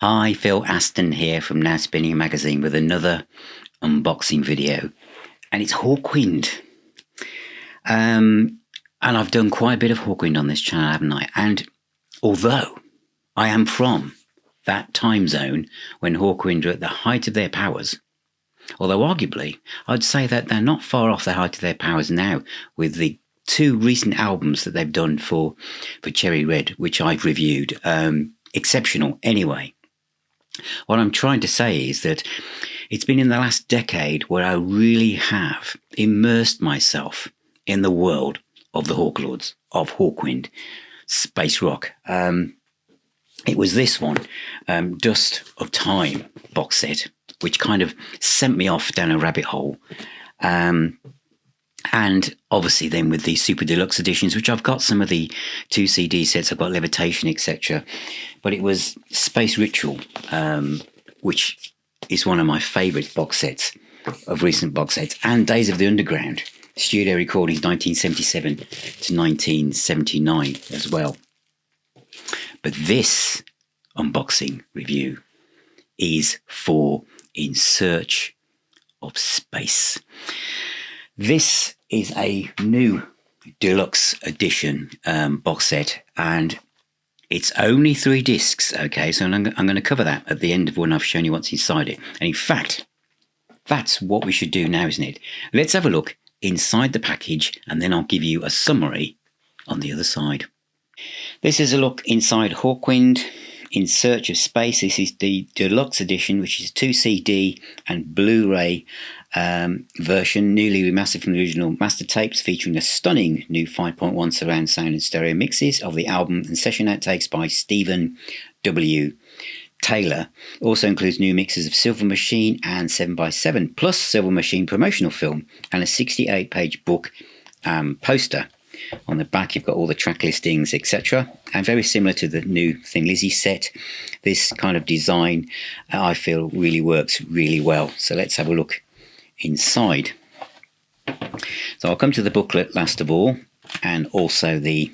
Hi, Phil Aston here from Now Spinning Magazine with another unboxing video, and it's Hawkwind. And I've done quite a bit of Hawkwind on this channel, haven't I? And although I am from that time zone when Hawkwind were at the height of their powers, although arguably I'd say that they're not far off the height of their powers now with the two recent albums that they've done for Cherry Red, which I've reviewed. Exceptional anyway. What I'm trying to say is that it's been in the last decade where I really have immersed myself in the world of the Hawklords, of Hawkwind, space rock. It was this one, Dust of Time box set, which kind of sent me off down a rabbit hole. And obviously then with the Super Deluxe editions, which I've got some of the 2 CD sets, I've got Levitation, etc. But it was Space Ritual, which is one of my favourite box sets of recent box sets, and Days of the Underground, studio recordings 1977 to 1979 as well. But this unboxing review is for In Search of Space. This is a new deluxe edition box set, and it's only 3 discs, okay? So I'm going to cover that at the end of when I've shown you what's inside it. And in fact, that's what we should do now, isn't it? Let's have a look inside the package, and then I'll give you a summary on the other side. This is a look inside Hawkwind, In Search of Space. This is the deluxe edition, which is 2 CD and Blu-ray version, newly remastered from the original master tapes, featuring a stunning new 5.1 surround sound and stereo mixes of the album and session outtakes by Stephen W Tayler. Also includes new mixes of Silver Machine and 7x7, plus Silver Machine promotional film and a 68-page book poster. On the back you've got all the track listings, etc. And very similar to the new Thin Lizzy set, this kind of design I feel really works really well. So let's have a look inside. So I'll come to the booklet last of all, and also there's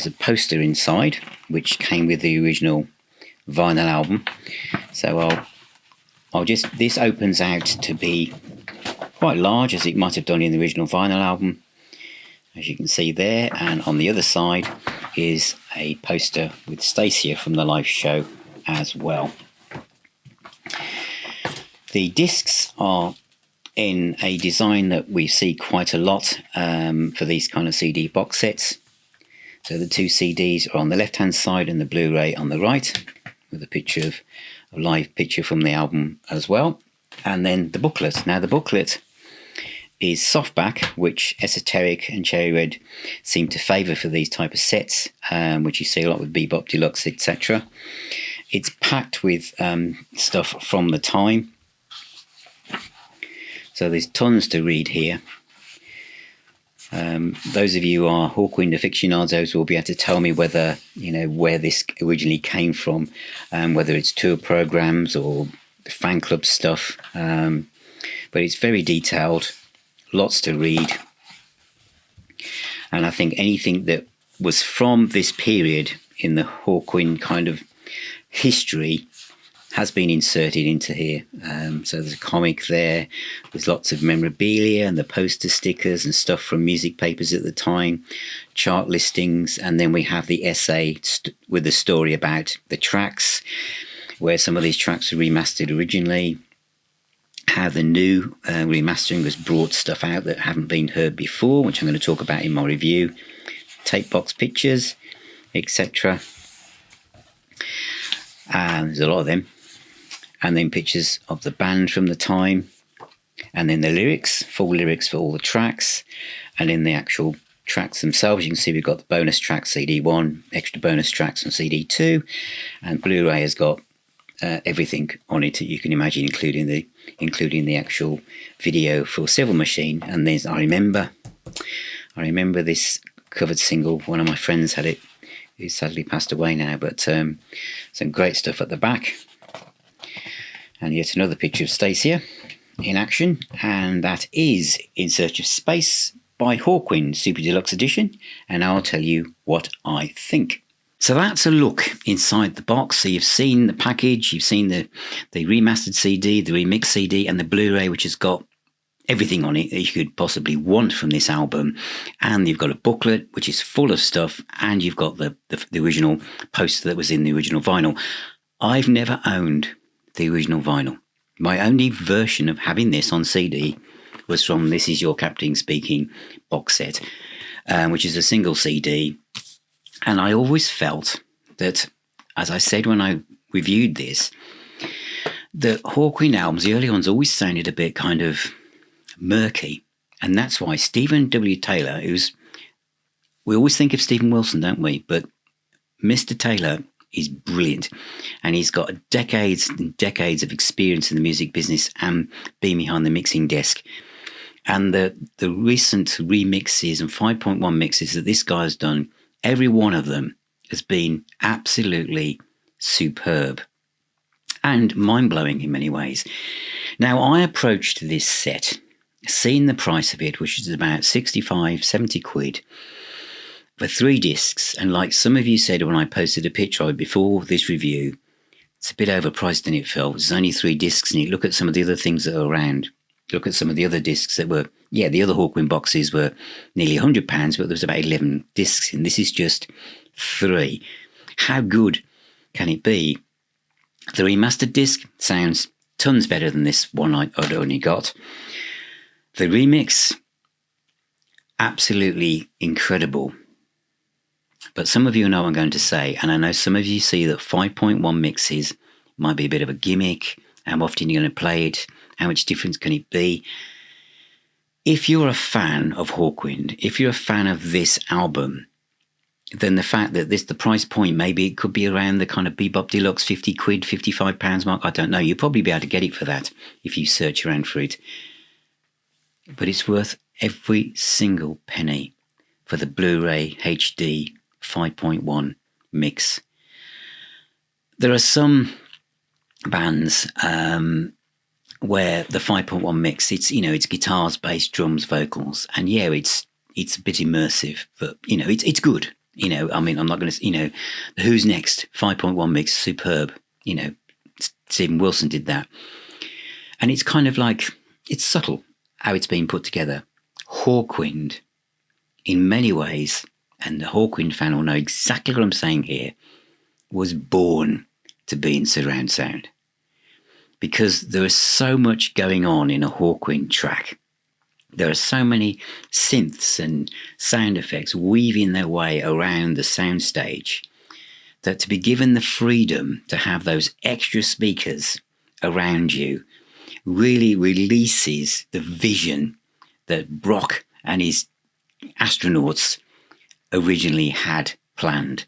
a poster inside which came with the original vinyl album. So this opens out to be quite large, as it might have done in the original vinyl album, as you can see there. And on the other side is a poster with Stacia from the live show as well. The discs are in a design that we see quite a lot for these kind of CD box sets. So the 2 CDs are on the left hand side and the Blu-ray on the right, with a live picture from the album as well. And then the booklet. Now the booklet is softback, which Esoteric and Cherry Red seem to favour for these type of sets, which you see a lot with Bebop Deluxe, etc. It's packed with stuff from the time. So there's tons to read here. Those of you who are Hawkwind aficionados will be able to tell me whether, where this originally came from, whether it's tour programs or fan club stuff. But it's very detailed, lots to read. And I think anything that was from this period in the Hawkwind kind of history has been inserted into here. So there's a comic there, there's lots of memorabilia and the poster stickers and stuff from music papers at the time, chart listings, and then we have the essay with the story about the tracks, where some of these tracks were remastered originally, how the new remastering has brought stuff out that haven't been heard before, which I'm going to talk about in my review, tape box pictures, etc. There's a lot of them. And then pictures of the band from the time, and then the lyrics, full lyrics for all the tracks, and in the actual tracks themselves you can see we've got the bonus track CD1, extra bonus tracks on CD2, and Blu-ray has got everything on it that you can imagine, including the actual video for Silver Machine. And there's I remember this covered single. One of my friends had it, who sadly passed away now, but some great stuff at the back. And yet another picture of Stacia in action, and that is In Search of Space by Hawkwind Super Deluxe Edition, and I'll tell you what I think. So that's a look inside the box. So you've seen the package, you've seen the remastered CD, the remix CD, and the Blu-ray, which has got everything on it that you could possibly want from this album. And you've got a booklet, which is full of stuff, and you've got the original poster that was in the original vinyl. I've never owned the original vinyl. My only version of having this on CD was from This Is Your Captain Speaking box set, which is a single CD. And I always felt that, as I said when I reviewed this, the Hawkwind albums, the early ones, always sounded a bit kind of murky. And that's why Stephen W Tayler, we always think of Stephen Wilson, don't we? But Mr. Tayler is brilliant. And he's got decades and decades of experience in the music business and being behind the mixing desk. And the recent remixes and 5.1 mixes that this guy's done, every one of them has been absolutely superb and mind-blowing in many ways. Now, I approached this set, seeing the price of it, which is about 65, 70 quid for 3 discs. And like some of you said when I posted a picture of it before this review, it's a bit overpriced than it felt. There's only 3 discs in it. Look at some of the other things that are around. Look at some of the other discs that were, the other Hawkwind boxes were nearly £100, but there was about 11 discs in. This is just 3. How good can it be? The remastered disc sounds tons better than this one I'd only got. The remix, absolutely incredible. But some of you know what I'm going to say, and I know some of you see that 5.1 mixes might be a bit of a gimmick. How often you're going to play it? How much difference can it be? If you're a fan of Hawkwind, if you're a fan of this album, then the fact that the price point, maybe it could be around the kind of Bebop Deluxe 50 quid, £55 mark, I don't know. You'll probably be able to get it for that if you search around for it. But it's worth every single penny for the Blu-ray HD 5.1 mix. There are some bands where the 5.1 mix, it's guitars, bass, drums, vocals, and it's a bit immersive, but it's good. I'm not going to, the Who's Next 5.1 mix, superb. Stephen Wilson did that, and it's kind of like, it's subtle how it's been put together. Hawkwind, in many ways, and the Hawkwind fan will know exactly what I'm saying here, was born to be in surround sound. Because there is so much going on in a Hawkwind track. There are so many synths and sound effects weaving their way around the soundstage that to be given the freedom to have those extra speakers around you really releases the vision that Brock and his astronauts originally had planned.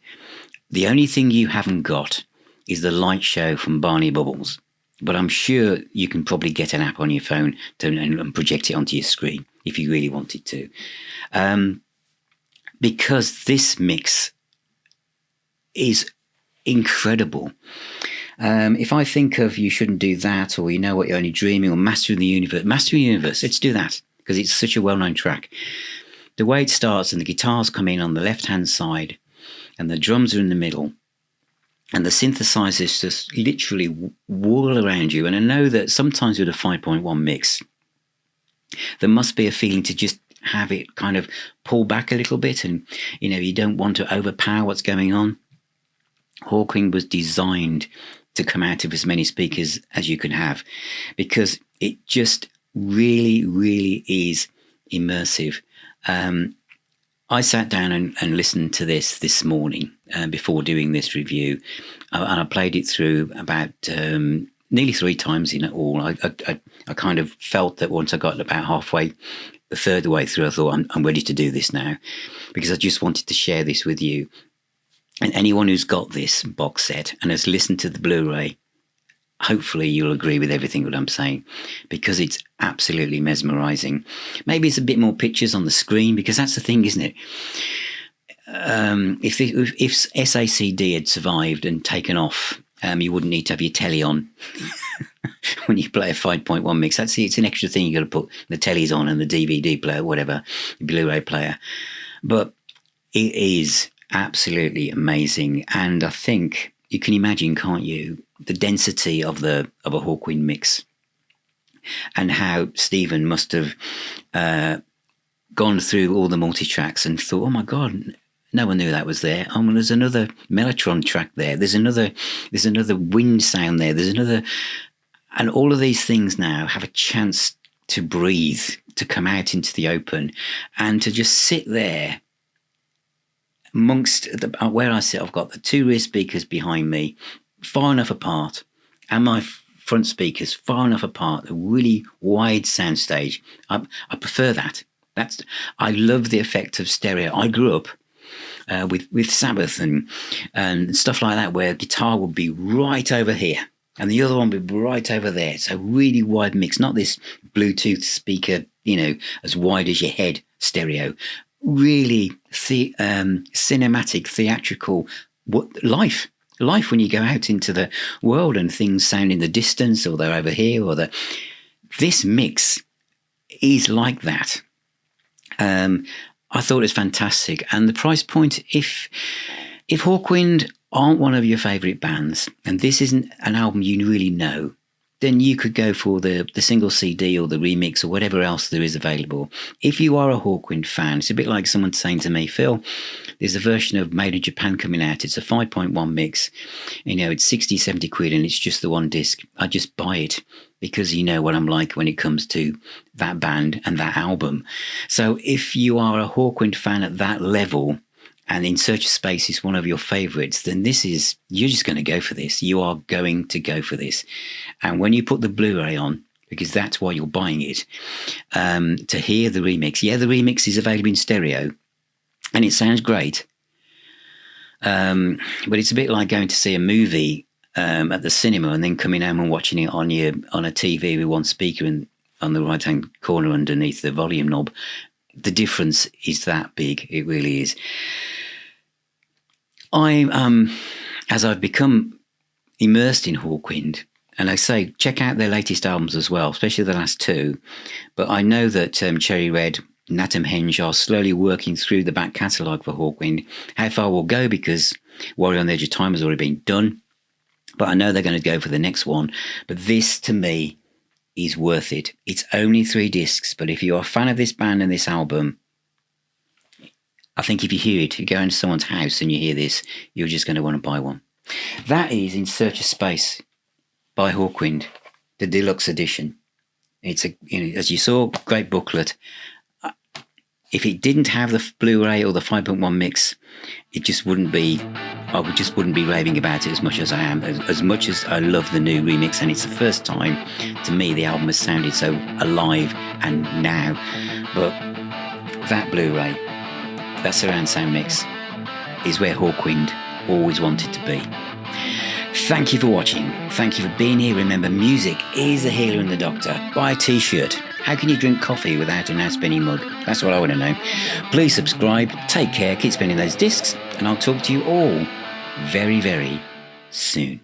The only thing you haven't got is the light show from Barney Bubbles. But I'm sure you can probably get an app on your phone and project it onto your screen if you really wanted to. Because this mix is incredible. If I think of You Shouldn't Do That, or You Know What You're Only Dreaming, or Mastering the Universe, let's do that, because it's such a well-known track. The way it starts and the guitars come in on the left-hand side and the drums are in the middle, and the synthesizers just literally whirl around you. And I know that sometimes with a 5.1 mix, there must be a feeling to just have it kind of pull back a little bit, and you don't want to overpower what's going on. Hawkwind was designed to come out of as many speakers as you can have, because it just really, really is immersive. I sat down and listened to this morning before doing this review, and I played it through about nearly 3 times in it all. I kind of felt that once I got about halfway, the third way through, I thought, I'm ready to do this now, because I just wanted to share this with you. And anyone who's got this box set and has listened to the Blu-ray, hopefully you'll agree with everything that I'm saying, because it's absolutely mesmerizing. Maybe it's a bit more pictures on the screen, because that's the thing, isn't it? If SACD had survived and taken off, you wouldn't need to have your telly on when you play a 5.1 mix. It's an extra thing you got to put the tellies on and the DVD player, whatever, Blu-ray player. But it is Absolutely amazing. And I think you can imagine, can't you, the density of a Hawkwind mix, and how Stephen must have gone through all the multi-tracks and thought, oh my God, no one knew that was there. Oh, well, there's another mellotron track there. There's another wind sound there. There's another, and all of these things now have a chance to breathe, to come out into the open, and to just sit there amongst where I sit. I've got the two rear speakers behind me, far enough apart, and my front speakers far enough apart. A really wide soundstage. I prefer that. I love the effect of stereo. I grew up with Sabbath and stuff like that, where guitar would be right over here and the other one would be right over there. So really wide mix, not this Bluetooth speaker, as wide as your head stereo. Really cinematic, theatrical life when you go out into the world and things sound in the distance, or they're over here, or this mix is like that. I thought it was fantastic. And the price point, if Hawkwind aren't one of your favourite bands, and this isn't an album you really know, then you could go for the single CD or the remix or whatever else there is available. If you are a Hawkwind fan, it's a bit like someone saying to me, Phil, there's a version of Made in Japan coming out. It's a 5.1 mix. It's 60, 70 quid and it's just the one disc. I just buy it because you know what I'm like when it comes to that band and that album. So if you are a Hawkwind fan at that level, and In Search of Space is one of your favourites, then you're just going to go for this. You are going to go for this. And when you put the Blu-ray on, because that's why you're buying it, to hear the remix. Yeah, the remix is available in stereo, and it sounds great. But it's a bit like going to see a movie at the cinema and then coming home and watching it on a TV with one speaker on the right-hand corner underneath the volume knob. The difference is that big. It really is. As I've become immersed in Hawkwind, and I say, check out their latest albums as well, especially the last two. But I know that Cherry Red and Atom Henge are slowly working through the back catalogue for Hawkwind. How far we'll go, because Warrior on the Edge of Time has already been done. But I know they're going to go for the next one. But this, to me, is worth it. It's only 3 discs, but if you're a fan of this band and this album, I think if you hear it, you go into someone's house and you hear this, you're just going to want to buy one. That is In Search of Space by Hawkwind, the deluxe edition. It's as you saw, great booklet. If it didn't have the Blu-ray or the 5.1 mix, I just wouldn't be raving about it as much as I am, as much as I love the new remix. And it's the first time, to me, the album has sounded so alive and now. But that Blu-ray, that surround sound mix, is where Hawkwind always wanted to be. Thank you for watching. Thank you for being here. Remember, music is the healer and the doctor. Buy a t-shirt. How can you drink coffee without a now spinning mug? That's what I want to know. Please subscribe. Take care. Keep spinning those discs. And I'll talk to you all very, very soon.